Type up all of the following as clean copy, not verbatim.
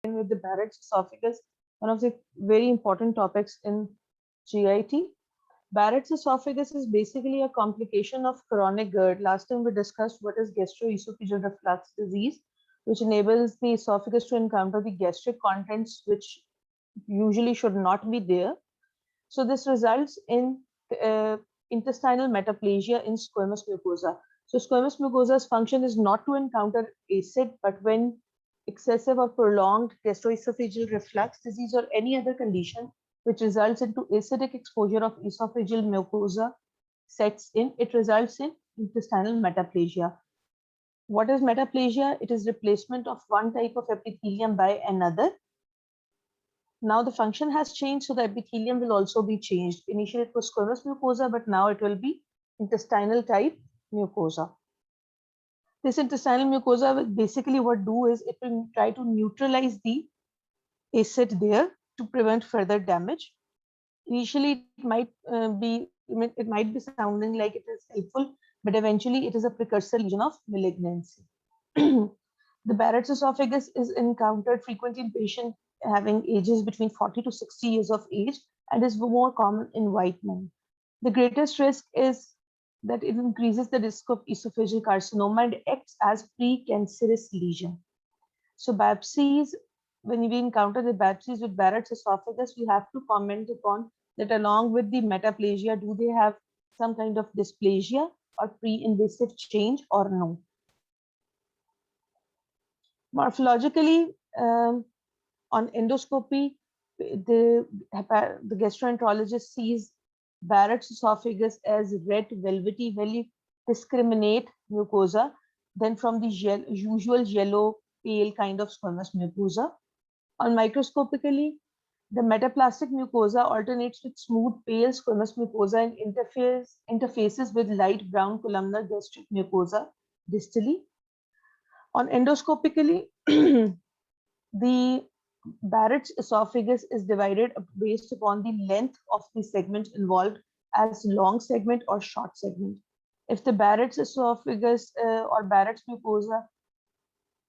with the Barrett's esophagus, one of the very important topics in GIT. Barrett's esophagus is basically a complication of chronic GERD. Last time we discussed what is gastroesophageal reflux disease, which enables the esophagus to encounter the gastric contents which usually should not be there. So this results in intestinal metaplasia in squamous mucosa. So squamous mucosa's function is not to encounter acid, but when excessive or prolonged gastroesophageal reflux disease or any other condition which results into acidic exposure of esophageal mucosa sets in, it results in intestinal metaplasia. What is metaplasia? It is replacement of one type of epithelium by another. Now the function has changed, so the epithelium will also be changed. Initially it was squamous mucosa, but now it will be intestinal type mucosa. This intestinal mucosa will basically what do is it will try to neutralize the acid there to prevent further damage. Initially it might it might be sounding like it is helpful, but eventually it is a precursor lesion of malignancy. The Barrett's esophagus is encountered frequently in patients having ages between 40 to 60 years of age and is more common in white men. The greatest risk is that it increases the risk of esophageal carcinoma and acts as precancerous lesion. So biopsies, when we encounter the biopsies with Barrett's esophagus, we have to comment upon that along with the metaplasia, do they have some kind of dysplasia or pre-invasive change or no? Morphologically, on endoscopy, the gastroenterologist sees Barrett's esophagus as red, velvety, very discriminate mucosa, then from the usual yellow, pale kind of squamous mucosa. On microscopically, the metaplastic mucosa alternates with smooth, pale squamous mucosa and interfaces with light brown columnar gastric mucosa distally. On endoscopically, the Barrett's esophagus is divided based upon the length of the segment involved as long segment or short segment. If the Barrett's esophagus or Barrett's mucosa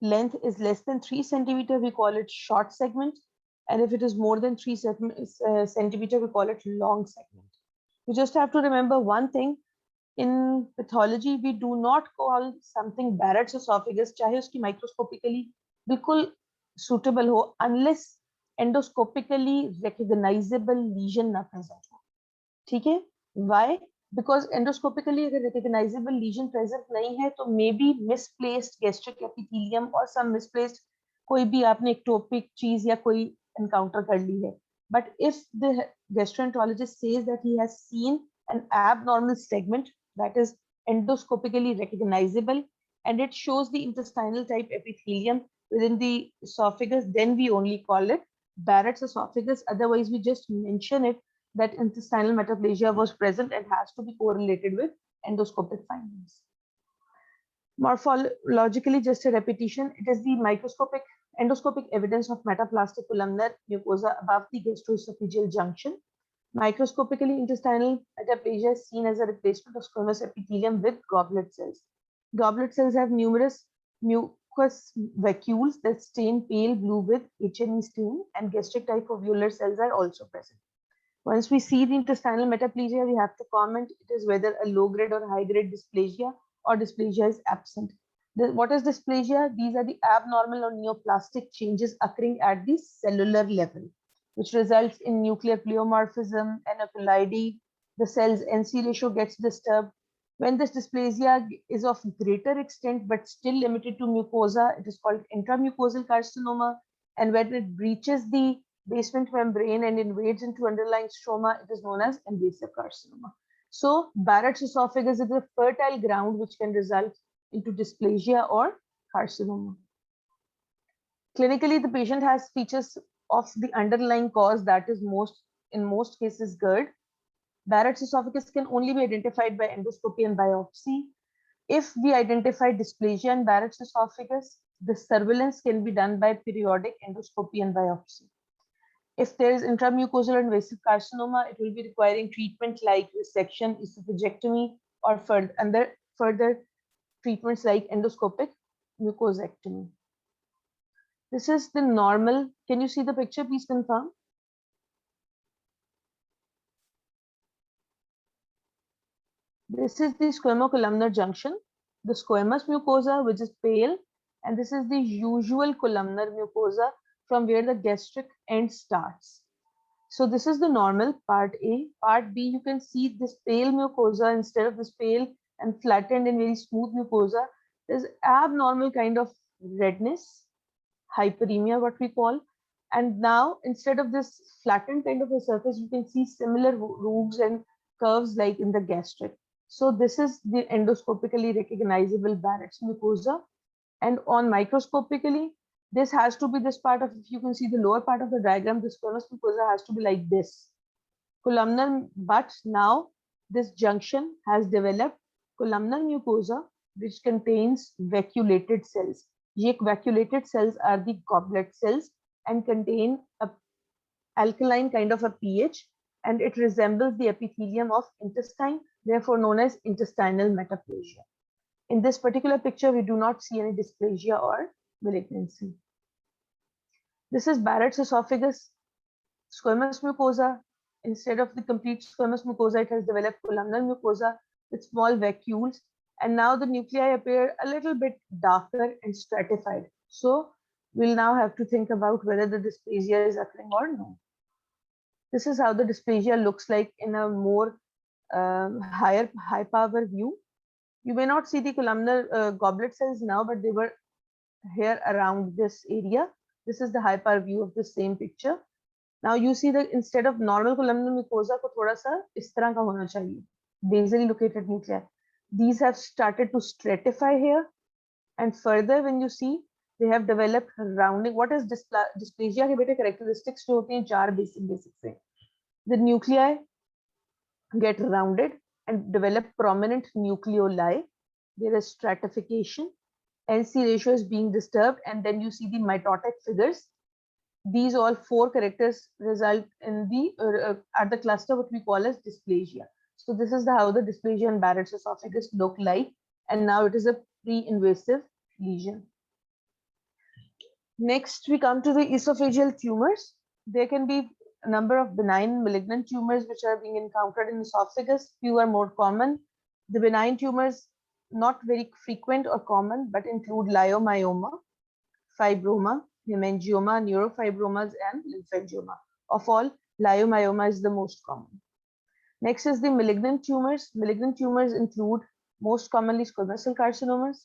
length is less than 3 centimeter, we call it short segment. And if it is more than 3 centimeter, we call it long segment. You just have to remember one thing. In pathology, we do not call something Barrett's esophagus, चाहे उसकी microscopically बिल्कुल suitable हो, unless endoscopically recognizable lesion ना present हो. ठीक है? Why? Because endoscopically अगर recognizable lesion present नहीं है, तो maybe misplaced gastric epithelium or some misplaced कोई भी आपने ectopic चीज या कोई encounter कर ली है. But if the gastroenterologist says that he has seen an abnormal segment that is endoscopically recognizable and it shows the intestinal type epithelium within the esophagus, then we only call it Barrett's esophagus. Otherwise, we just mention it that intestinal metaplasia was present and has to be correlated with endoscopic findings. Morphologically, just a repetition, it is the microscopic endoscopic evidence of metaplastic columnar mucosa above the gastroesophageal junction. Microscopically, intestinal metaplasia is seen as a replacement of squamous epithelium with goblet cells. Goblet cells have numerous mucous vacuoles that stain pale blue with H&E stain, and gastric type alveolar cells are also present. Once we see the intestinal metaplasia, we have to comment it is whether a low grade or high grade dysplasia or dysplasia is absent. What is dysplasia? These are the abnormal or neoplastic changes occurring at the cellular level, which results in nuclear pleomorphism, aneuploidy, the cell's NC ratio gets disturbed. When this dysplasia is of greater extent but still limited to mucosa, it is called intramucosal carcinoma. And when it breaches the basement membrane and invades into underlying stroma, it is known as invasive carcinoma. So Barrett's esophagus is a fertile ground which can result into dysplasia or carcinoma. Clinically, the patient has features of the underlying cause that is in most cases GERD. Barrett's esophagus can only be identified by endoscopy and biopsy. If we identify dysplasia in Barrett's esophagus, the surveillance can be done by periodic endoscopy and biopsy. If there is intramucosal or invasive carcinoma, it will be requiring treatment like resection, esophagectomy, or further treatments like endoscopic mucosectomy. This is the normal. Can you see the picture? Please confirm. This is the squamocolumnar junction, the squamous mucosa, which is pale, and this is the usual columnar mucosa from where the gastric end starts. So this is the normal part A. Part B, you can see this pale mucosa instead of this pale and flattened and very smooth mucosa. There's abnormal kind of redness, hyperemia, what we call. And now instead of this flattened kind of a surface, you can see similar roofs and curves like in the gastric. So this is the endoscopically recognizable Barrett's mucosa. And on microscopically, this has to be this part of, if you can see the lower part of the diagram, the squamous mucosa has to be like this. Columnar, but now this junction has developed columnar mucosa, which contains vacuolated cells. Ye vacuolated cells are the goblet cells and contain a alkaline kind of a pH, and it resembles the epithelium of intestine, therefore known as intestinal metaplasia. In this particular picture, we do not see any dysplasia or malignancy. This is Barrett's esophagus, squamous mucosa. Instead of the complete squamous mucosa, it has developed columnar mucosa with small vacuoles, and now the nuclei appear a little bit darker and stratified. So we'll now have to think about whether the dysplasia is occurring or no. This is how the dysplasia looks like in a more high power view. You may not see the columnar goblet cells now, but they were here around this area. This is the high power view of the same picture. Now you see that instead of normal columnar mucosa को थोड़ा सा इस तरह का होना चाहिए, basally located nuclei. These have started to stratify here, and further when you see they have developed rounding. What is dysplasia के बेटे characteristics जो होते हैं चार basic से. The nuclei get rounded and develop prominent nucleoli. There is stratification. NC ratio is being disturbed, and then you see the mitotic figures. These all four characters result in the at the cluster what we call as dysplasia. So this is how the dysplasia in Barrett's esophagus look like, and now it is a pre-invasive lesion. Next, we come to the esophageal tumors. There can be a number of benign malignant tumors which are being encountered in esophagus. Few are more common. The benign tumors, not very frequent or common, but include leiomyoma, fibroma, hemangioma, neurofibromas, and lymphangioma. Of all, leiomyoma is the most common. Next is the malignant tumors. Malignant tumors include most commonly squamous cell carcinomas,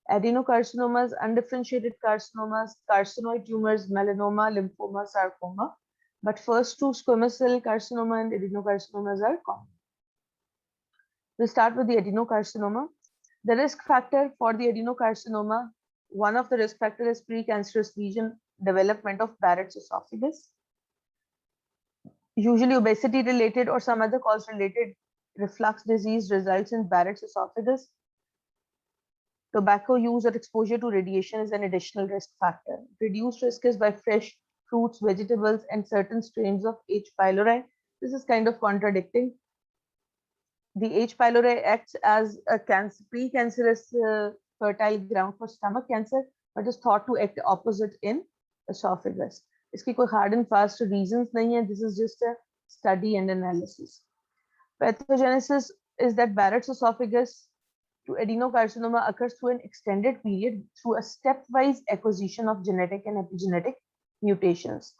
adenocarcinomas, undifferentiated carcinomas, carcinoid tumors, melanoma, lymphoma, sarcoma. But first two, squamous cell carcinoma and adenocarcinomas, are common. We'll start with the adenocarcinoma. The risk factor for the adenocarcinoma, one of the risk factors is precancerous lesion development of Barrett's esophagus. Usually obesity related or some other cause related reflux disease results in Barrett's esophagus. Tobacco use or exposure to radiation is an additional risk factor. Reduced risk is by fresh fruits, vegetables, and certain strains of H. pylori. This is kind of contradicting. The H. pylori acts as a precancerous fertile ground for stomach cancer, but is thought to act opposite in esophagus. इसकी कोई hard and fast reasons नहीं है. This is just a study and analysis. Pathogenesis is that Barrett's esophagus to adenocarcinoma occurs through an extended period through a stepwise acquisition of genetic and epigenetic mutations.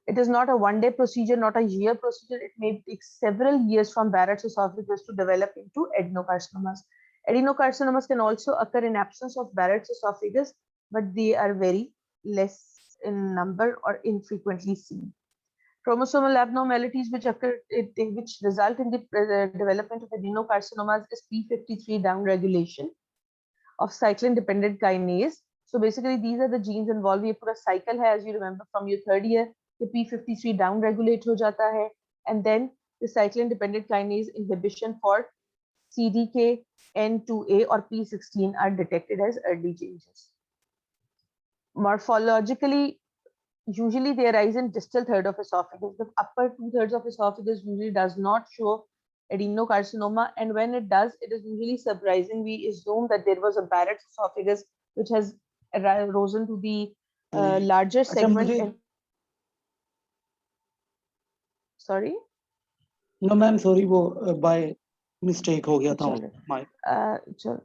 It is not a one-day procedure, not a year procedure. It may take several years from Barrett's esophagus to develop into adenocarcinomas. Adenocarcinomas can also occur in absence of Barrett's esophagus, but they are very less in number or infrequently seen. Chromosomal abnormalities which occur, which result in the development of adenocarcinomas is p53 downregulation of cyclin-dependent kinase. So basically, these are the genes involved. ये पूरा cycle है, as you remember from your third year. The p53 downregulate हो जाता है, and then the cyclin-dependent kinase inhibition for CDKN2A or P16 are detected as early changes. Morphologically, usually they arise in distal third of esophagus. The upper 2/3 of esophagus usually does not show adenocarcinoma, and when it does, it is usually surprising. We assume that there was a Barrett's esophagus which has risen to the larger अच्छा segment मुझे and sorry no ma'am sorry वो by mistake हो गया था चलो my चलो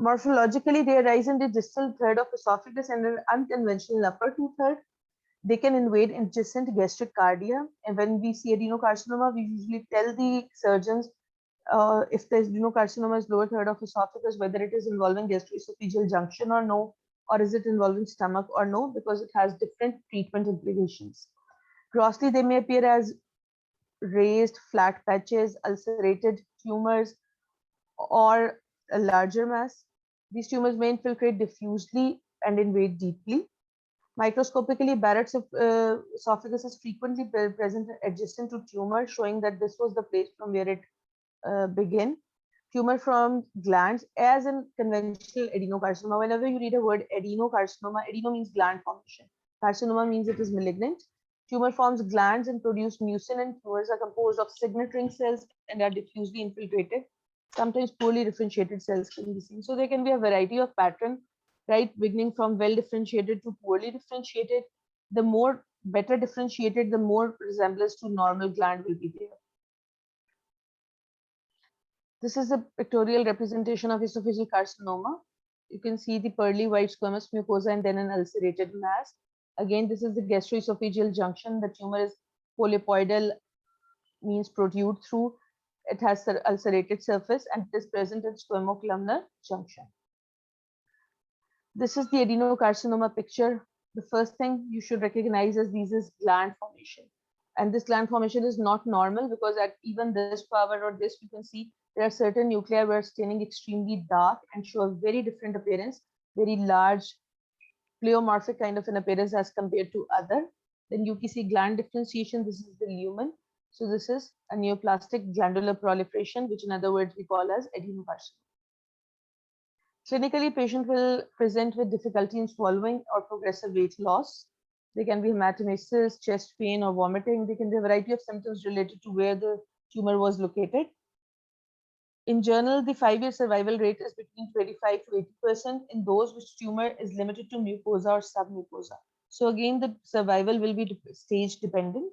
morphologically they arise in the distal third of esophagus and an unconventional upper two third. They can invade adjacent gastric cardia, and when we see adenocarcinoma we usually tell the surgeons if the adenocarcinoma is lower third of esophagus, whether it is involving gastroesophageal junction or no, or is it involving stomach or no, because it has different treatment implications. Grossly, they may appear as raised flat patches, ulcerated tumors, or a larger mass. These tumors may infiltrate diffusely and invade deeply. Microscopically, Barrett's esophagus is frequently present adjacent to tumor, showing that this was the place from where it began. Tumor from glands, as in conventional adenocarcinoma. Whenever you read a word adenocarcinoma, adeno means gland formation. Carcinoma means it is malignant. Tumor forms glands and produce mucin, and tumors are composed of signet ring cells and are diffusely infiltrated. Sometimes poorly differentiated cells can be seen. So there can be a variety of pattern, right? Beginning from well differentiated to poorly differentiated. The more better differentiated, the more resemblance to normal gland will be there. This is a pictorial representation of esophageal carcinoma. You can see the pearly white squamous mucosa and then an ulcerated mass. Again, this is the gastroesophageal junction. The tumor is polypoidal, means protrude through. It has ulcerated surface and it is present in squamocolumnar junction. This is the adenocarcinoma picture. The first thing you should recognize is these is gland formation. And this gland formation is not normal because at even this power or this, you can see there are certain nuclei where staining extremely dark and show a very different appearance, very large pleomorphic kind of an appearance as compared to other. Then you can see gland differentiation. This is the lumen. So this is a neoplastic glandular proliferation, which in other words we call as adenocarcinoma. Clinically, patient will present with difficulty in swallowing or progressive weight loss. There can be hematemesis, chest pain, or vomiting. There can be a variety of symptoms related to where the tumor was located. In general, the 5-year survival rate is between 25 to 80% in those which tumor is limited to mucosa or submucosa. So again, the survival will be stage dependent.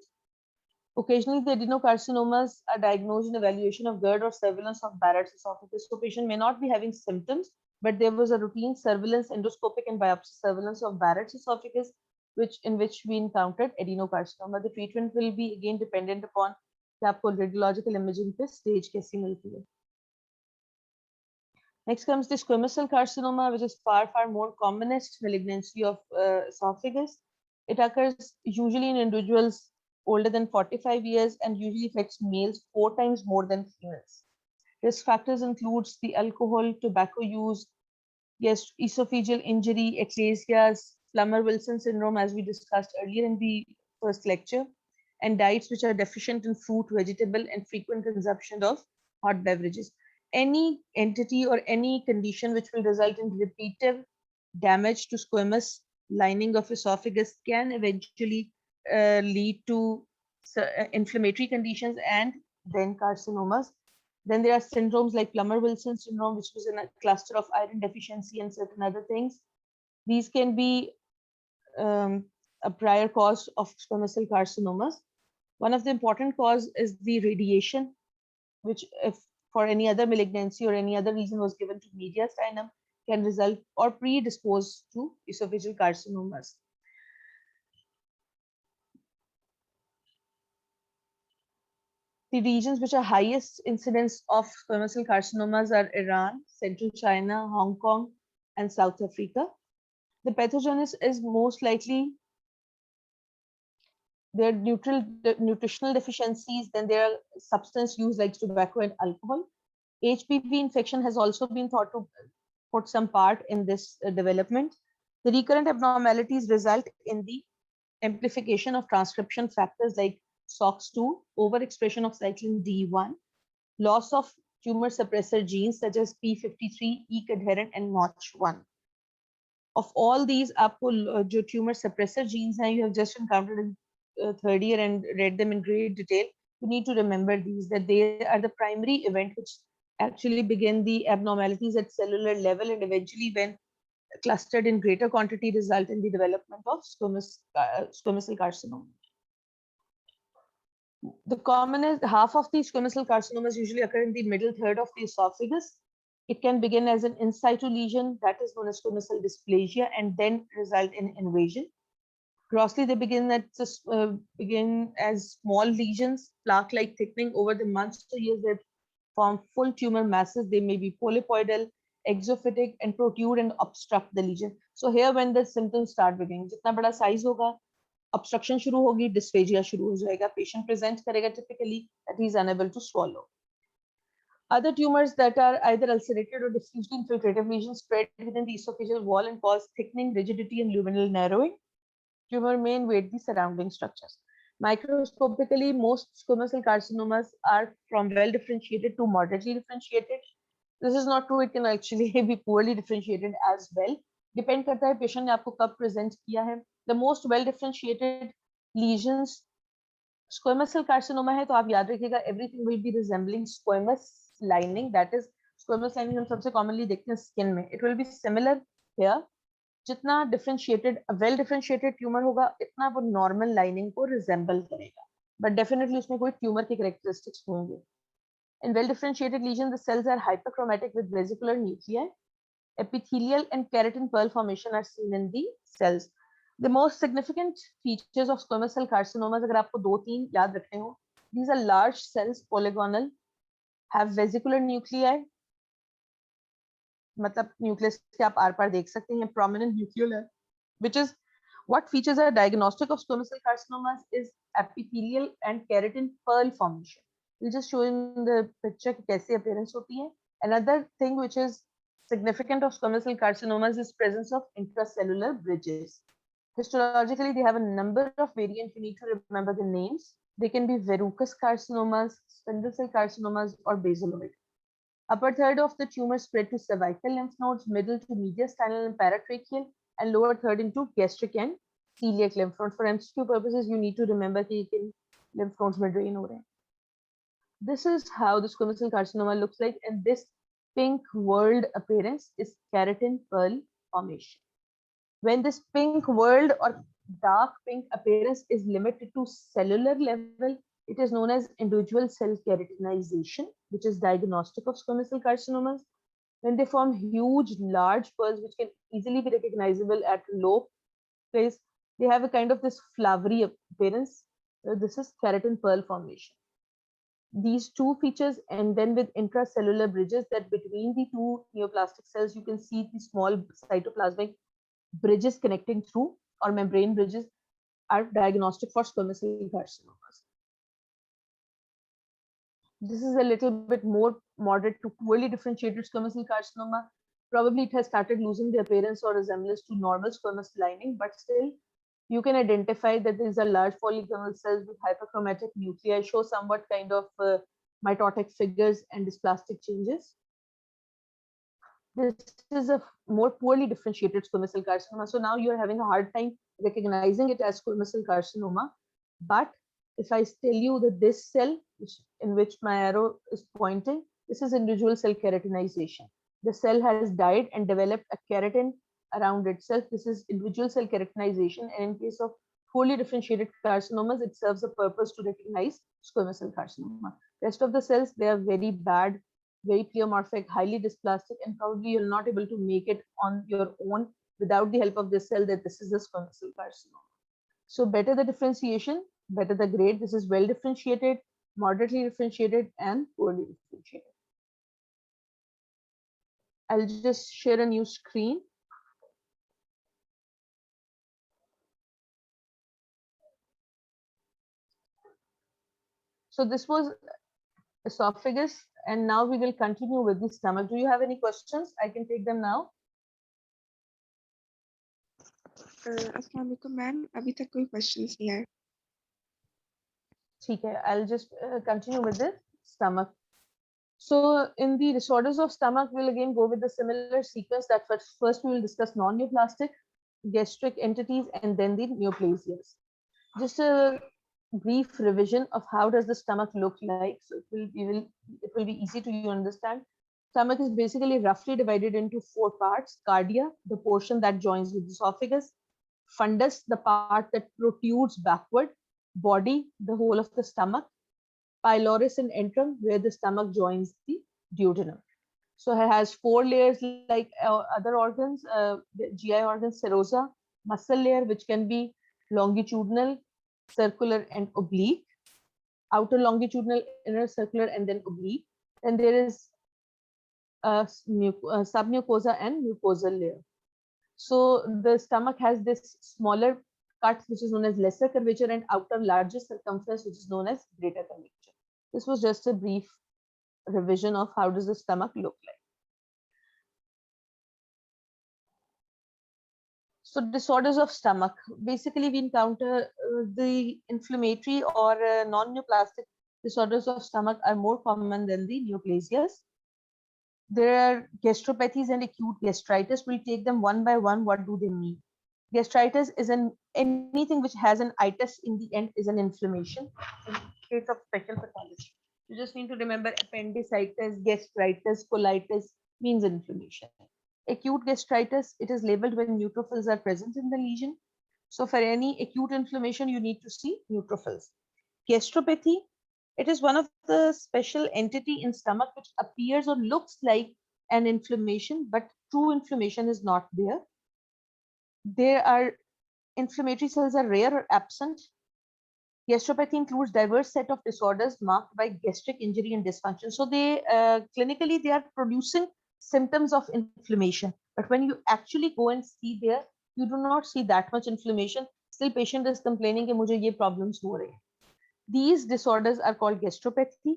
Occasionally, the adenocarcinomas are diagnosed in evaluation of GERD or surveillance of Barrett's esophagus. So patient may not be having symptoms, but there was a routine surveillance, endoscopic and biopsy surveillance of Barrett's esophagus, in which we encountered adenocarcinoma. The treatment will be again dependent upon the radiological imaging पे stage कैसी मिलती है. Next comes the squamous cell carcinoma, which is far more commonest malignancy of esophagus. It occurs usually in individuals older than 45 years and usually affects males 4 times more than females. Risk factors includes the alcohol, tobacco use, yes, esophageal injury, eclasias, Plummer-Wilson syndrome, as we discussed earlier in the first lecture, and diets which are deficient in fruit, vegetable, and frequent consumption of hot beverages. Any entity or any condition which will result in repeated damage to squamous lining of esophagus can eventually lead to inflammatory conditions and then carcinomas. Then there are syndromes like Plummer-Wilson syndrome, which was in a cluster of iron deficiency and certain other things. These can be a prior cause of squamous cell carcinomas. One of the important cause is the radiation, which if for any other malignancy or any other reason was given to mediastinum, can result or predispose to esophageal carcinomas. The regions which are highest incidence of squamous cell carcinomas are Iran, Central China, Hong Kong, and South Africa. The pathogenesis is most likely there are nutritional deficiencies, then there are substance use like tobacco and alcohol. HPV infection has also been thought to put some part in this development. The recurrent abnormalities result in the amplification of transcription factors like SOX2, overexpression of cyclin D1, loss of tumor suppressor genes such as P53, E-cadherin, and Notch1. Of all these, आपको जो tumor suppressor genes हैं, you have just encountered in third year and read them in great detail. You need to remember these, that they are the primary event which actually begin the abnormalities at cellular level, and eventually when clustered in greater quantity result in the development of squamous cell carcinoma. The commonest half of the squamous cell carcinomas usually occur in the middle third of the esophagus. It can begin as an in situ lesion that is known as squamous cell dysplasia and then result in invasion. Grossly, they begin as small lesions, plaque-like thickening over the months to years. They form full tumor masses. They may be polypoidal, exophytic, and protrude and obstruct the lesion. So here, when the symptoms start beginning, जितना बड़ा size होगा, obstruction शुरू होगी, dysphagia शुरू हो जाएगा. Patient presents करेगा typically that he is unable to swallow. Other tumors that are either ulcerated or diffusely infiltrative lesions spread within the esophageal wall and cause thickening, rigidity, and luminal narrowing. Tumor may invade the surrounding structures. Microscopically, most squamous cell carcinomas are from well differentiated to moderately differentiated. This is not true. It can actually be poorly differentiated as well. Depend करता है patient ने आपको कब present किया है. The most well differentiated lesions squamous cell carcinoma है तो आप याद रखिएगा everything will be resembling squamous lining. That is squamous lining हम सबसे commonly देखते हैं skin में. It will be similar here. जितना डिफरेंशिएटेड वेल डिफरेंशिएटेड ट्यूमर होगा इतना वो नॉर्मल लाइनिंग को रिजेंबल करेगा बट डेफिनेटली उसमें कोई ट्यूमर के कैरेक्टरिस्टिक्स होंगे in well differentiated lesion the cells are hyperchromatic with vesicular nuclei epithelial and keratin pearl formation are seen in the cells. The most significant features of squamous cell carcinomas अगर आपको दो तीन याद रखने हो, these are large cells, polygonal, have vesicular nuclei, मतलब nucleus के आप आर पार देख सकते हैं, prominent nucleoli, which is what features are diagnostic of squamous cell carcinomas is epithelial and keratin pearl formation. We'll just show in the picture कि कैसे appearance होती है. Another thing which is significant of squamous cell carcinomas is presence of intracellular bridges. Histologically, they have a number of variants. You need to remember the names. They can be verrucous carcinomas, spindle cell carcinomas, or basaloid. Upper third of the tumor spread to cervical lymph nodes, middle to mediastinal and paratracheal, and lower third into gastric and celiac lymph nodes. For MCQ purposes, you need to remember that lymph nodes may drain over. This is how the squamous cell carcinoma looks like, and this pink whorled appearance is keratin pearl formation. When this pink whorled or dark pink appearance is limited to cellular level, it is known as individual cell keratinization, which is diagnostic of squamous cell carcinomas. When they form huge, large pearls, which can easily be recognizable at low place, they have a kind of this flowery appearance. So this is keratin pearl formation. These two features, and then with intracellular bridges, that between the two neoplastic cells, you can see the small cytoplasmic bridges connecting through, or membrane bridges, are diagnostic for squamous cell carcinomas. This is a little bit more moderate to poorly differentiated squamous cell carcinoma. Probably it has started losing the appearance or resemblance to normal squamous lining, but still you can identify that these are large polygonal cells with hyperchromatic nuclei, show somewhat kind of mitotic figures and dysplastic changes. This is a more poorly differentiated squamous cell carcinoma. So now you're having a hard time recognizing it as squamous cell carcinoma. But if I tell you that this cell, in which my arrow is pointing, this is individual cell keratinization. The cell has died and developed a keratin around itself. This is individual cell keratinization. And in case of poorly differentiated carcinomas, it serves a purpose to recognize squamous cell carcinoma. Rest of the cells, they are very bad, very pleomorphic, highly dysplastic, and probably you're not able to make it on your own without the help of this cell that this is a squamous cell carcinoma. So better the differentiation, better the grade. This is well differentiated, moderately differentiated, and poorly differentiated. I'll just share a new screen. So this was esophagus, and now we will continue with the stomach. Do you have any questions? I can take them now. अस्सलाम वालेकुम ma'am, अभी तक कोई questions नहीं आए. ठीक है, I'll just continue with the stomach. So in the disorders of stomach, we'll again go with the similar sequence. That first we will discuss non-neoplastic gastric entities and then the neoplasias. Just a brief revision of how does the stomach look like. So it will be easy to you understand. Stomach is basically roughly divided into 4 parts: cardia, the portion that joins with the esophagus; fundus, the part that protrudes backward; body, the whole of the stomach; pylorus and antrum, where the stomach joins the duodenum. So it has 4 layers like other organs, the GI organs: serosa, muscle layer, which can be longitudinal, circular, and oblique; outer longitudinal, inner circular, and then oblique. Then there is submucosa and mucosal layer. So the stomach has this smaller cut, which is known as lesser curvature, and outer larger circumference, which is known as greater curvature. This was just a brief revision of how does the stomach look like. So disorders of stomach, basically we encounter the inflammatory or non-neoplastic disorders of stomach are more common than the neoplasias. There are gastropathies and acute gastritis. We'll take them one by one. What do they mean? Gastritis is anything which has an itis in the end is an inflammation. In case of special pathology, you just need to remember appendicitis, gastritis, colitis means inflammation. Acute gastritis, it is labeled when neutrophils are present in the lesion. So for any acute inflammation, you need to see neutrophils. Gastropathy, it is one of the special entity in stomach which appears or looks like an inflammation, but true inflammation is not there. There are inflammatory cells are rare or absent. Gastropathy includes diverse set of disorders marked by gastric injury and dysfunction. So they clinically they are producing symptoms of inflammation, but when you actually go and see there, you do not see that much inflammation. Still, patient is complaining that मुझे ये problems हो रहे हैं. These disorders are called gastropathy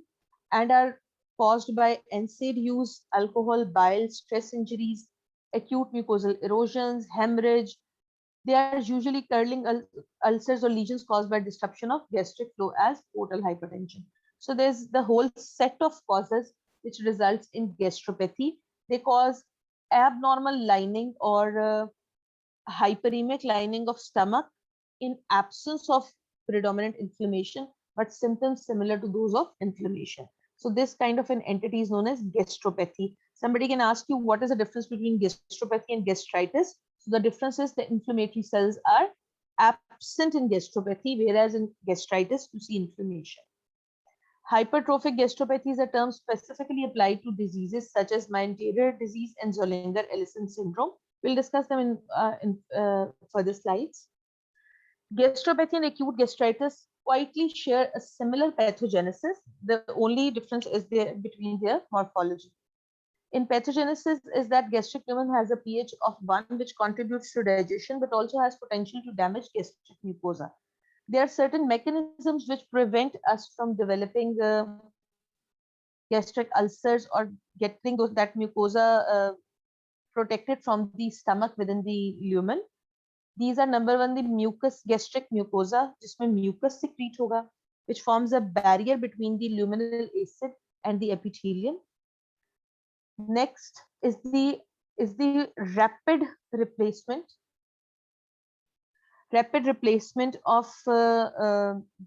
and are caused by NSAID use, alcohol, bile, stress injuries, acute mucosal erosions, hemorrhage. They are usually curling ulcers or lesions caused by disruption of gastric flow as portal hypertension. So there's the whole set of causes which results in gastropathy. They cause abnormal lining or hyperemic lining of stomach in absence of predominant inflammation, but symptoms similar to those of inflammation. So this kind of an entity is known as gastropathy. Somebody can ask you what is the difference between gastropathy and gastritis. So the difference is the inflammatory cells are absent in gastropathy, whereas in gastritis you see inflammation. Hypertrophic gastropathy is a term specifically applied to diseases such as Meniere's disease and Zollinger-Ellison syndrome. We'll discuss them in further slides. Gastropathy and acute gastritis quietly share a similar pathogenesis. The only difference is between their morphology. In pathogenesis is that gastric lumen has a pH of 1, which contributes to digestion, but also has potential to damage gastric mucosa. There are certain mechanisms which prevent us from developing gastric ulcers or getting that mucosa protected from the stomach within the lumen. These are number 1, the mucus gastric mucosa, जिसमें mucus secrete होगा, which forms a barrier between the luminal acid and the epithelium. Next is the rapid replacement of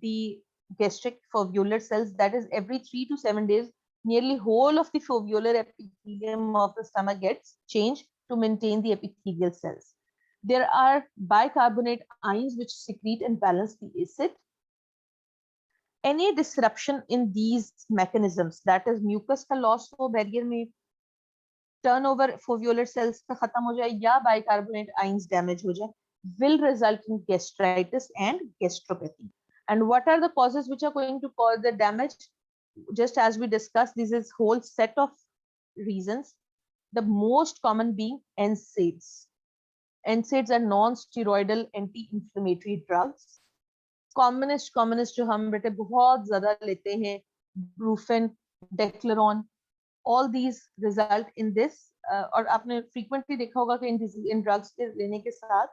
the gastric foveolar cells. That is, every 3 to 7 days, nearly whole of the foveolar epithelium of the stomach gets changed to maintain the epithelial cells. There are bicarbonate ions which secrete and balance the acid. Any disruption in these mechanisms, that is mucus का loss हो barrier में, turnover foveolar cells का खत्म हो जाए या bicarbonate ions damage हो जाए, will result in gastritis and gastropathy. And what are the causes which are going to cause the damage? Just as we discussed, this is whole set of reasons. The most common being NSAIDs. NSAIDs are non-steroidal anti-inflammatory drugs. Commonest जो हम बेटे बहुत ज़्यादा लेते हैं, Brufen, Declaron, all these result in this. और आपने frequently देखा होगा कि इन drugs के लेने के साथ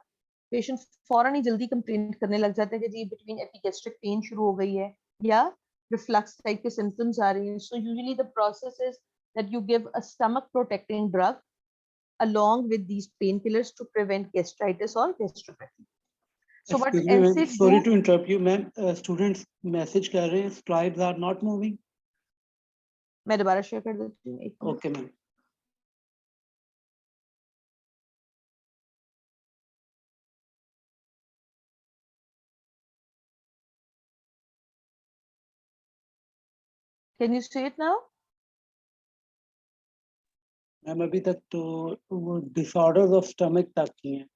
patient फौरन ही जल्दी complain करने लग जाते हैं कि जी between epigastric pain शुरू हो गई है या reflux type के symptoms आ रही हैं. So usually the process is that you give a stomach protecting drug along with these painkillers to prevent gastritis or gastropathy. So what NSAIDs sorry do? to interrupt you, ma'am. Students message कर रहे हैं, slides are not moving. मैं दोबारा share कर देती हूँ. Okay, ma'am. Can you say it now? Ma'am अभी तक तो वो डिसऑर्डर्स ऑफ स्टमक तक की हैं,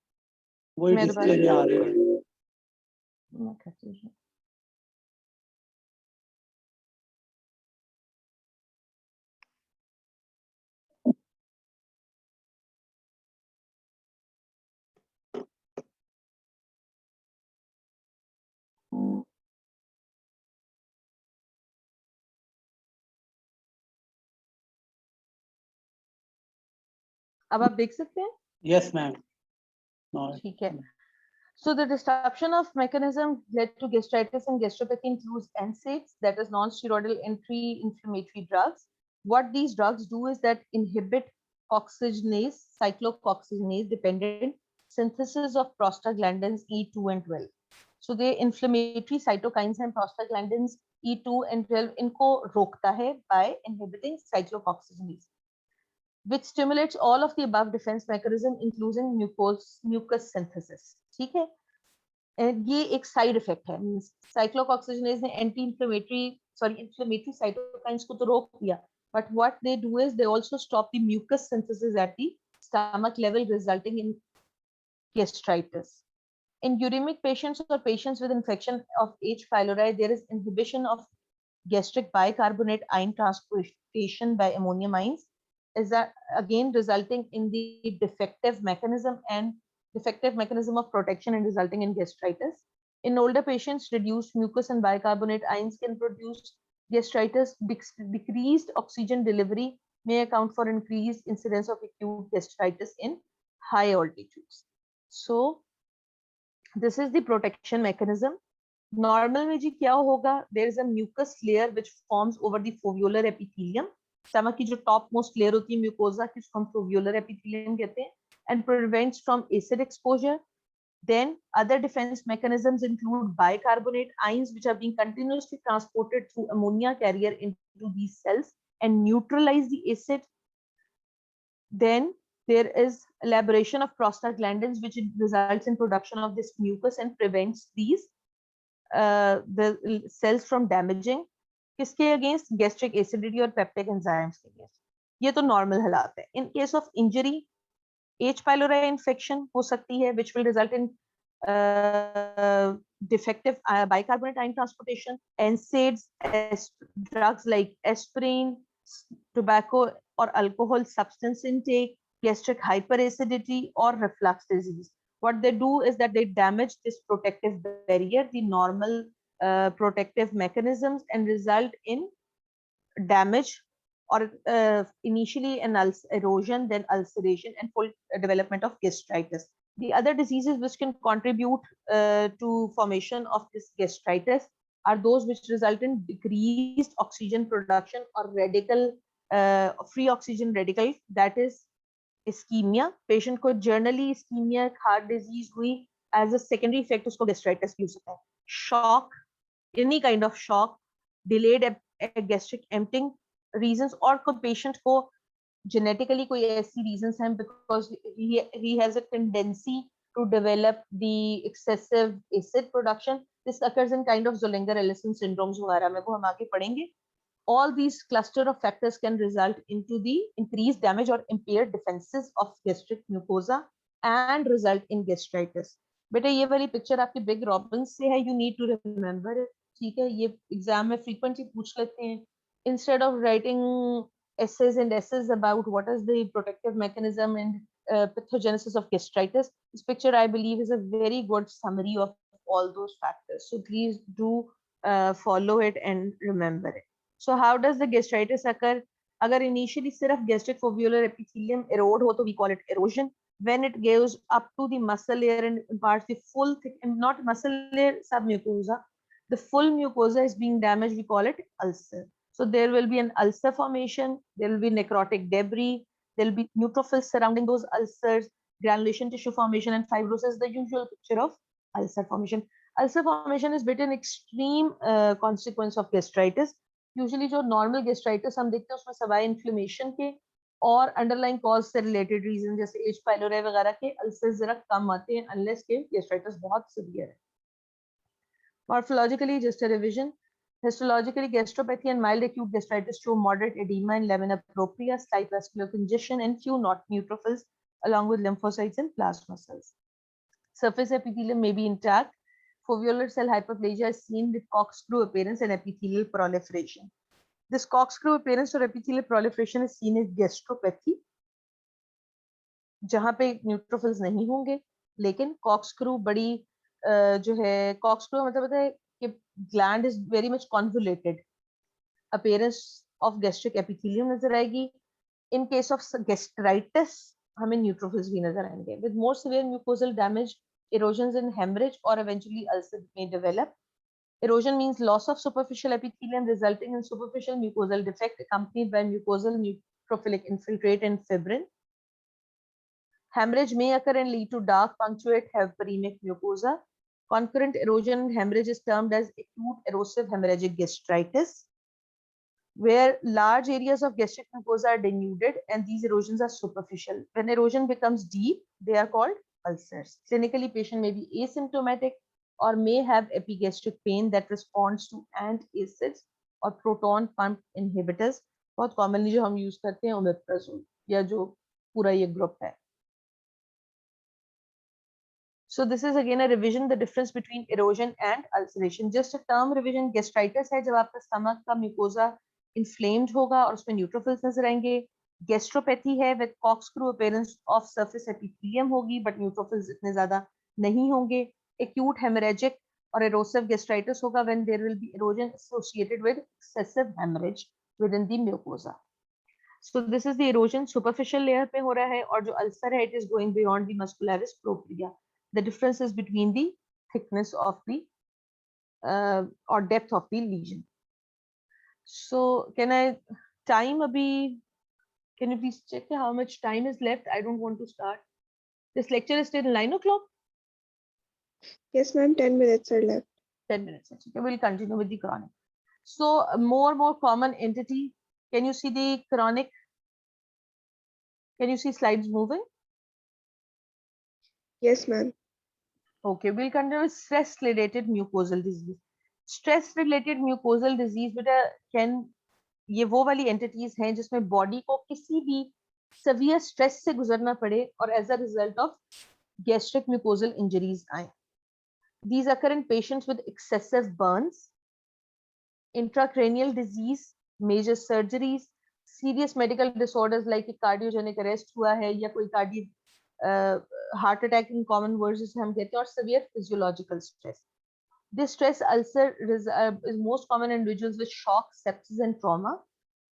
वही मैं डिस्प्ले में आ रही है। Okay. अब आप देख सकते हैं? Yes ma'am. ठीक है. So the disruption of mechanism led to gastritis and gastropathy includes NSAIDs, that is non-steroidal anti-inflammatory drugs. What these drugs do is that inhibit oxygenase, cyclooxygenase dependent synthesis of prostaglandins E2 and 12. So they inflammatory cytokines and prostaglandins E2 and 12 इनको रोकता है by inhibiting cyclooxygenase, which stimulates all of the above defense mechanism including mucus synthesis. ठीक है. ये एक side effect है. Cyclooxygenase ने inflammatory cytokines को तो रोक दिया, but what they do is they also stop the mucus synthesis at the stomach level, resulting in gastritis. In uremic patients or patients with infection of H. pylori, there is inhibition of gastric bicarbonate ion transportation by ammonium ions, is that again resulting in the defective mechanism of protection and resulting in gastritis. In older patients, reduced mucus and bicarbonate ions can produce gastritis. Decreased oxygen delivery may account for increased incidence of acute gastritis in high altitudes. So this is the protection mechanism. Normal में जी क्या होगा? There is a mucus layer which forms over the foveolar epithelium. Stomach की जो top most layer होती है mucosa की, उसको हम फोवियोलर एपिथेलियम कहते हैं, and prevents from acid exposure. Then other defense mechanisms include bicarbonate ions which are being continuously transported through ammonia carrier into these cells and neutralize the acid. Then there is elaboration of prostaglandins which results in production of this mucus and prevents these the cells from damaging. किसके against? Gastric acidity और peptic enzymes के against. ये तो normal हालात है. In case of injury, H. pylori infection हो सकती है which will result in defective bicarbonate ion transportation. NSAIDs, drugs like aspirin, tobacco or alcohol substance intake, gastric hyperacidity or reflux disease. What they do is that they damage this protective barrier, the normal protective mechanisms, and result in damage or initially an erosion, then ulceration and full development of gastritis. The other diseases which can contribute to formation of this gastritis are those which result in decreased oxygen production or radical free oxygen radical, that is ischemia. Patient को generally ischemia, heart disease हुई, as a secondary effect उसको gastritis भी हो सकता है. Shock, any kind of shock, delayed gastric emptying reasons, और कोई patient को genetically कोई ऐसी reasons हैं because he has a tendency to develop the excessive acid production. This occurs in kind of Zollinger-Ellison syndromes वगैरह में, वो हम आगे पढ़ेंगे. All these cluster of factors can result into the increased damage or impaired defenses of gastric mucosa and result in gastritis. बेटा ये वाली picture आपकी बिग रॉबिन्स से है, you need to remember it. ठीक है, ये एग्जाम में frequently पूछ लेते हैं. Instead of writing essays and essays about what is the protective mechanism and pathogenesis of gastritis, this picture I believe is a very good summary of all those factors. So please do follow it and remember it. So how does the gastritis occur? अगर initially सिर्फ gastric foveolar epithelium erode हो तो we call it erosion. When it goes up to the muscle layer and imparts the full thick, not muscle layer, submucosa, the full mucosa is being damaged, we call it ulcer. So there will be an ulcer formation, there will be necrotic debris, there will be neutrophils surrounding those ulcers, granulation tissue formation and fibrosis, the usual picture of ulcer formation. Ulcer formation is bit an extreme consequence of gastritis. Usually जो normal gastritis हम देखते हैं उसमें सवाए inflammation के और underline cause से related reason जैसे H. pylori वगैरह के अल्सर्स जरा कम आते हैं अनलेस के गैस्ट्राइटिस बहुत सीवियर है. Morphologically, just a revision. Histologically, gastropathy and mild acute gastritis show moderate edema and lamina propria, slight vascular congestion, and few not neutrophils, along with lymphocytes and plasma cells. Surface epithelium may be intact. Foveolar cell hyperplasia is seen with corkscrew appearance and epithelial proliferation. This corkscrew appearance or epithelial proliferation is seen as gastropathy, जहाँ पे neutrophils नहीं होंगे, लेकिन corkscrew बड़ी जो है corkscrew मतलब होता है कि gland is very much convoluted. Appearance of gastric epithelium नजर आएगी. In case of gastritis, हमें neutrophils भी नजर आएंगे. With more severe mucosal damage, erosions and hemorrhage or eventually ulcer may develop. Erosion means loss of superficial epithelium resulting in superficial mucosal defect accompanied by mucosal neutrophilic infiltrate and fibrin. Hemorrhage may occur and lead to dark punctuate hyperemic mucosa. Concurrent erosion and hemorrhage is termed as acute erosive hemorrhagic gastritis, where large areas of gastric mucosa are denuded and these erosions are superficial. When erosion becomes deep, they are called ulcers. Clinically, patient may be asymptomatic or may have epigastric pain that responds to antacids or proton pump inhibitors. बहुत commonly जो हम use करते हैं omeprazole या जो पूरा ये group है. So this is again a revision, the difference between erosion and ulceration. Just a term revision, gastritis है जब आपका stomach का mucosa inflamed होगा और उसमें neutrophils नजर आएंगे. Gastropathy है with corkscrew appearance of surface epithelium होगी, but neutrophils इतने ज़्यादा नहीं होंगे. Acute hemorrhagic or erosive gastritis होगा when there will be erosion associated with excessive hemorrhage within the mucosa. So this is the erosion, superficial layer पे हो रहा है, और जो ulcer है, it is going beyond the muscularis propria. The difference is between the thickness of the or depth of the lesion. So can I time abhi? Can you please check how much time is left? I don't want to start. This lecture is till 9 o'clock. Yes, ma'am. 10 minutes are left. 10 minutes. Okay, we'll continue with the chronic. So more common entity. Can you see the chronic? Can you see slides moving? Yes, ma'am. Okay, we'll continue with stress-related mucosal disease. Stress-related mucosal disease बेटा can ये वो वाली entities हैं जिसमें body को किसी भी severe stress से गुजरना पड़े और as a result of gastric mucosal injuries आए. These occur in patients with excessive burns, intracranial disease, major surgeries, serious medical disorders like cardiogenic arrest हुआ है या कोई cardiac heart attack in common words जिसे हम कहते हैं, और severe physiological stress. This stress ulcer is most common in individuals with shock, sepsis, and trauma.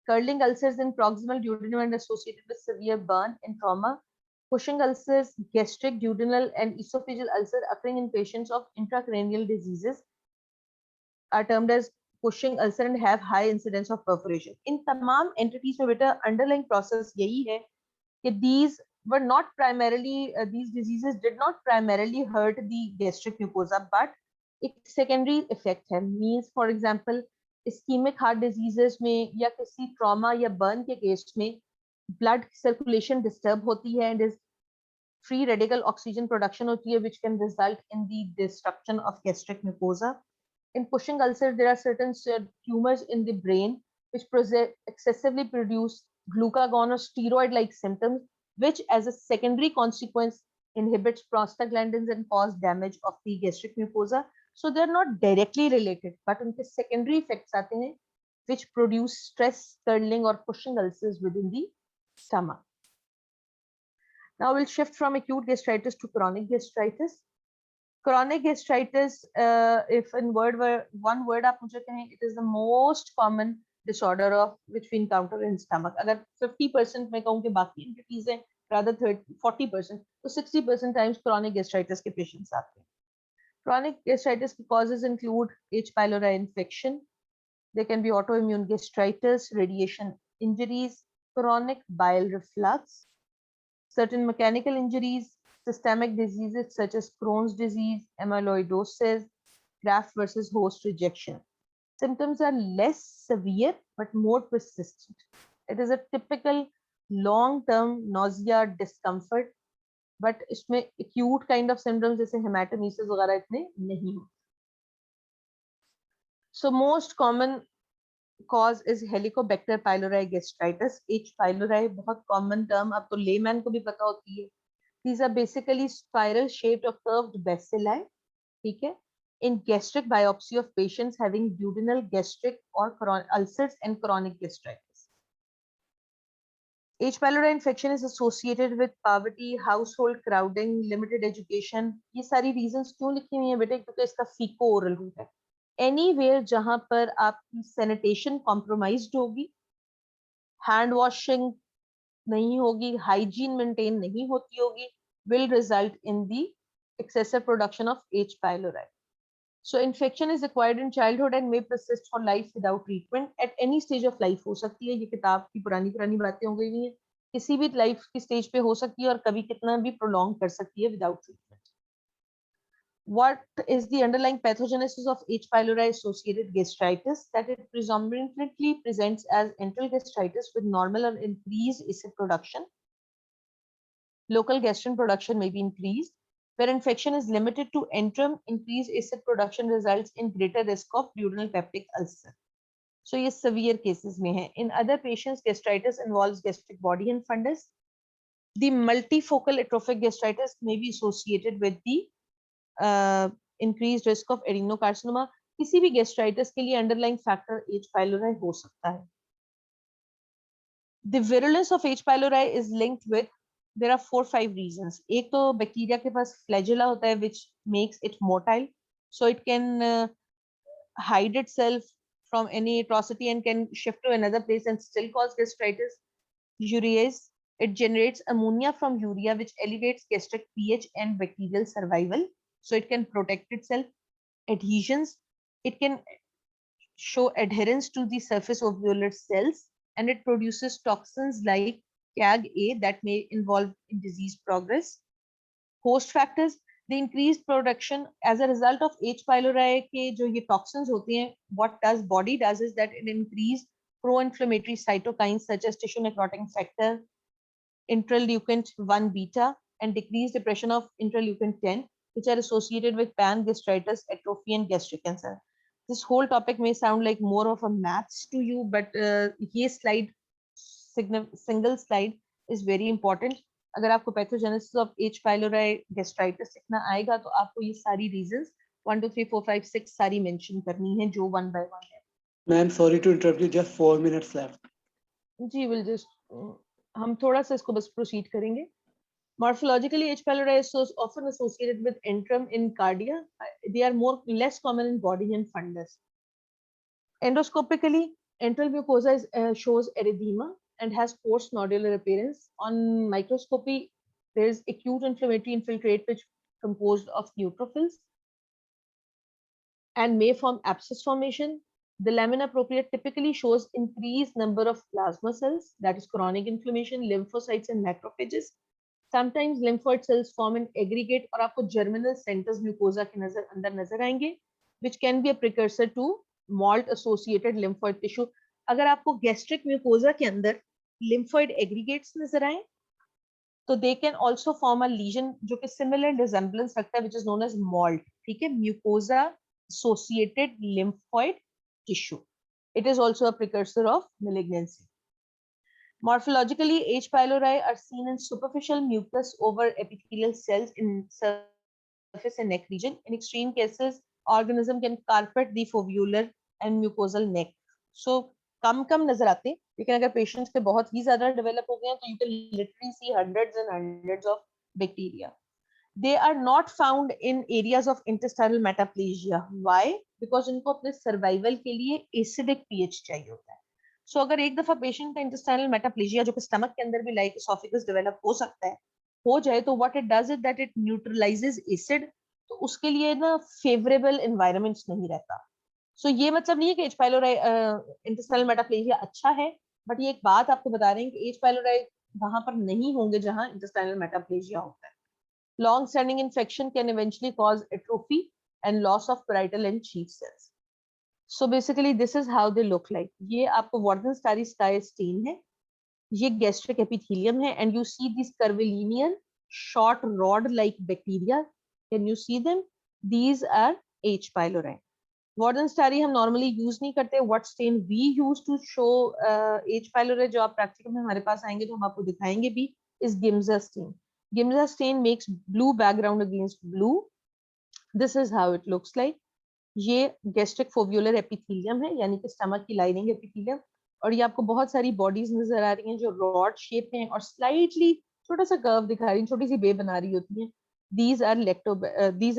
Curling ulcers in proximal duodenum and associated with severe burn and trauma. Cushing ulcers, gastric, duodenal, and esophageal ulcers occurring in patients of intracranial diseases are termed as Cushing ulcer and have high incidence of perforation. In तमाम entities में बेटा underlying process यही है कि these were not primarily these diseases did not primarily hurt the gastric mucosa, but एक secondary effect है. Means for example ischemic heart diseases में या किसी trauma या burn के case में blood circulation disturb होती है and is free radical oxygen production होती है, which can result in the destruction of gastric mucosa. In Cushing ulcer, there are certain tumors in the brain which excessively produce glucagon or steroid-like symptoms, which as a secondary consequence inhibits prostaglandins and cause damage of the gastric mucosa. So they're not directly related, but उनके secondary effects आते हैं which produce stress, curdling or Cushing ulcers within the stomach. Now we'll shift from acute gastritis to chronic gastritis. Chronic gastritis, if in one word आप मुझे कहें, it is the most common disorder of which we encounter in stomach. अगर 50% मैं कहूँ कि बाकी entities हैं, rather 40%, तो 60% times chronic gastritis के patients आते हैं. Chronic gastritis causes include H. pylori infection. There can be autoimmune gastritis, radiation injuries, chronic bile reflux, certain mechanical injuries, systemic diseases such as Crohn's disease, amyloidosis, graft versus host rejection. Symptoms are less severe but more persistent. It is a typical long-term nausea, discomfort, but इसमें acute kind of symptoms जैसे hematemesis वगैरह इतने नहीं होते. So most common cause is Helicobacter pylori gastritis. H. pylori बहुत common term, अब तो layman को भी पता होती है. These are basically spiral shaped or curved bacilli. ठीक है? In gastric biopsy of patients having duodenal gastric or ulcers and chronic gastritis. H. pylori infection is associated with poverty, household crowding, limited education. ये सारी reasons क्यों लिखी हुई हैं बेटे? क्योंकि इसका फीको ओरल रूट है. Anywhere जहां पर आपकी sanitation compromised होगी, hand washing नहीं होगी, hygiene maintain नहीं होती होगी, will result in the excessive production of H. pylori. So infection is acquired in childhood and may persist for life without treatment. At any stage of life हो सकती है. ये किताब की पुरानी बातें हो गई हैं. किसी भी लाइफ की स्टेज पे हो सकती है और कभी कितना भी प्रोलॉन्ग कर सकती है without treatment. What is the underlying pathogenesis of H. pylori associated gastritis? That it predominantly presents as enteral gastritis with normal or increased acid production. Local gastrin production may be increased. Where infection is limited to entrum, increased acid production results in greater risk of duodenal peptic ulcer. So ये severe cases में है. In other patients, gastritis involves gastric body and fundus. The multifocal atrophic gastritis may be associated with the increased risk of adenocarcinoma. किसी भी gastritis के लिए underlying factor H. pylori हो सकता है. The virulence of H. pylori is linked with, there are 4-5 reasons. एक तो bacteria के पास flagella होता है which makes it motile, so it can hide itself from any atrocity and can shift to another place and still cause gastritis. Urease, it generates ammonia from urea which elevates gastric pH and bacterial survival, so it can protect itself. Adhesions, it can show adherence to the surface alveolar cells and it produces toxins like CAG-A that may involve in disease progress. Host factors, the increased production as a result of H. pylori के जो ये toxins होते हैं, what does body does is that it increase pro-inflammatory cytokines such as tissue necrotic factor, interleukin 1 beta, and decreased depression of interleukin 10, which are associated with pan-gastritis, atrophy, and gastric cancer. This whole topic may sound like more of a maths to you, but ये slide, single slide is very important. अगर आपको pathogenesis of H. pylori gastritis सीखना आएगा तो आपको ये सारी reasons 1, 2, 3, 4, 5, 6 सारी mention करनी है जो one by one है. Ma'am, sorry to interrupt you, just 4 minutes left. Ji, will just हम थोड़ा सा इसको बस proceed करेंगे. Morphologically, H. pylori is often associated with entrum in cardia. They are less common in body and fundus. Endoscopically, enteral mucosa shows erythema and has coarse nodular appearance. On microscopy, there is acute inflammatory infiltrate which composed of neutrophils and may form abscess formation. The lamina propria typically shows increased number of plasma cells, that is chronic inflammation, lymphocytes and macrophages. Sometimes lymphoid cells form an aggregate और आपको germinal centers mucosa के अंदर नजर आएंगे, which can be a precursor to malt associated lymphoid tissue. अगर आपको gastric mucosa के अंदर lymphoid aggregates नजर आए, तो they can also form a lesion जो कि similar resemblance रखता है, which is known as malt. ठीक है, mucosa associated lymphoid tissue. It is also a precursor of malignancy. Morphologically, H. pylori are seen in superficial mucus over epithelial cells in surface and neck region. In extreme cases, organism can carpet the foveolar and mucosal neck. So, कम नजर आते हैं, लेकिन अगर patients के बहुत ही ज़्यादा develop हो गए हैं, तो you can literally see hundreds and hundreds of bacteria. They are not found in areas of intestinal metaplasia. Why? Because इनको अपने survival के लिए acidic pH चाहिए होता है. So अगर एक दफा पेशेंट का इंटेस्टाइनल मेटाप्लेजिया जो कि स्टमक के अंदर भी लाइक एसोफेगस डेवलप हो सकता है, हो जाए तो what it does is that it neutralises acid, तो उसके लिए ना फेवरेबल एनवायरनमेंट्स नहीं रहता. सो ये मतलब नहीं है कि H. pylori इंटेस्टाइनल मेटाप्लेजिया अच्छा है, बट ये एक बात आपको बता रहे हैं कि H. pylori वहां पर नहीं होंगे जहां इंटेस्टाइनल मेटाप्लेजिया होता है. Long standing infection can eventually cause atrophy and loss of parietal and chief cells. So basically this is how they look like. ये आपको Warthin-Starry sky stain है, ये gastric epithelium है, and you see these curvilinear short rod like bacteria. Can you see them? These are H. pylori. Warthin Starry हम normally use नहीं करते. What stain we use to show H pylori, जो आप practical में हमारे पास आएंगे तो हम आपको दिखाएंगे भी, is Giemsa stain. Giemsa stain makes blue background against blue. This is how it looks like. ये गैस्ट्रिक फोव्यूलर एपिथेलियम है, यानी कि स्टमक की लाइनिंग एपिथेलियम. और ये आपको बहुत सारी बॉडीज नजर आ रही हैं जो रॉड शेप हैं और स्लाइटली छोटा सा कर्व दिखा रही हैं, छोटी सी बे बना रही होती हैं. these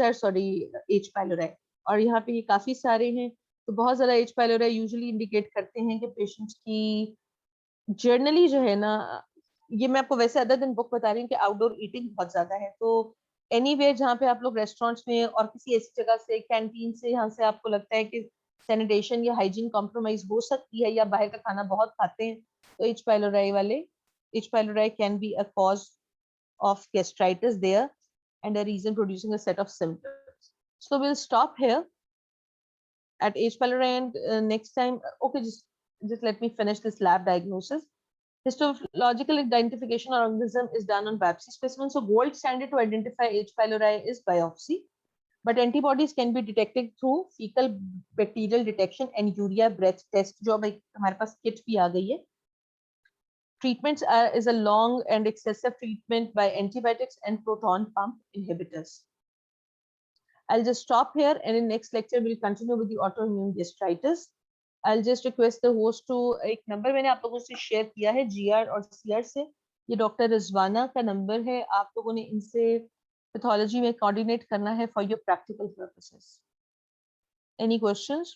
are sorry H pylori. और यहाँ पे ये काफी सारे हैं. तो बहुत ज्यादा H pylori यूजुअली इंडिकेट करते हैं कि पेशेंट्स की जर्नली जो है ना, ये मैं आपको वैसे अदर दिन बुक बता रही हूँ कि आउटडोर ईटिंग बहुत ज्यादा है. तो एनीवेयर जहाँ पे आप लोग रेस्टोरेंट्स में और किसी ऐसी जगह से, कैंटीन से, यहाँ से आपको लगता है कि सैनिटेशन या हाइजीन कॉम्प्रोमाइज हो सकती है, या बाहर का खाना बहुत खाते हैं, तो H pylori can be a cause of gastritis there and a reason producing a set of symptoms. So we'll stop here at H pylori, and next time, okay, just let me finish this lab diagnosis. Histological identification or organism is done on biopsy specimen. So gold standard to identify H pylori is biopsy, but antibodies can be detected through fecal bacterial detection and urea breath test, जो अब हमारे पास kit भी आ गई है. Treatments is a long and excessive treatment by antibiotics and proton pump inhibitors. I'll just stop here, and in next lecture we'll continue with the autoimmune gastritis. I'll just request the host to, एक number मैंने आप लोगों से share किया है GR और CR से, ये डॉक्टर रिजवाना का नंबर है. आप लोगों ने इनसे पैथोलॉजी में कोऑर्डिनेट करना है for your practical purposes. Any questions?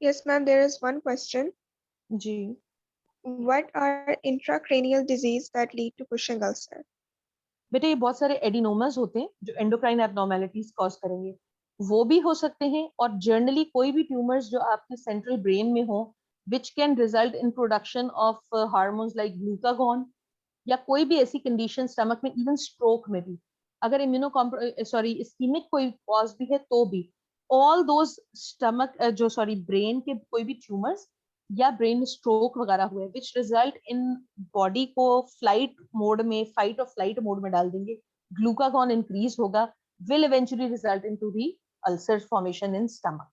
Yes, ma'am, there is one question. Ji. What are intracranial disease that lead to Cushing ulcer? बेटे ये बहुत सारे एडिनोमास होते हैं जो एंडोक्राइन एब्नॉर्मेलिटीज कॉज करेंगे, वो भी हो सकते हैं. और जनरली कोई भी ट्यूमर्स जो आपके सेंट्रल ब्रेन में हो, which can result in production of hormones like glucagon, या कोई भी ऐसी कंडीशन स्टमक में, इवन स्ट्रोक में भी, अगर इस्कीमिक कोई कॉज भी है तो भी, ऑल दोज स्टमक ब्रेन के कोई भी ट्यूमर्स या ब्रेन स्ट्रोक वगैरह हुए विच रिजल्ट इन बॉडी को फ्लाइट मोड में, फाइट और फ्लाइट मोड में डाल देंगे, ग्लूकागॉन इंक्रीज होगा, will eventually result into the ulcer formation in stomach.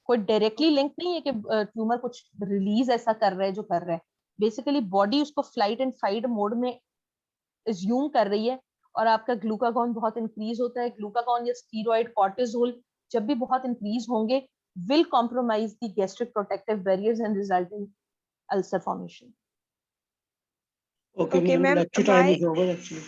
कोई डायरेक्टली लिंक नहीं है कि ट्यूमर कुछ रिलीज ऐसा कर रहा है जो कर रहा है. बेसिकली बॉडी उसको फ्लाइट एंड फाइट मोड में एज्यूम कर रही है, और आपका ग्लूकागॉन बहुत इंक्रीज होता है. ग्लूकागॉन या स्टीरॉइड, कॉर्टिसोल जब भी बहुत इंक्रीज होंगे, will compromise the gastric protective barriers and result in ulcer formation. Okay, Okay, ma'am, ma'am, lecture time is over actually.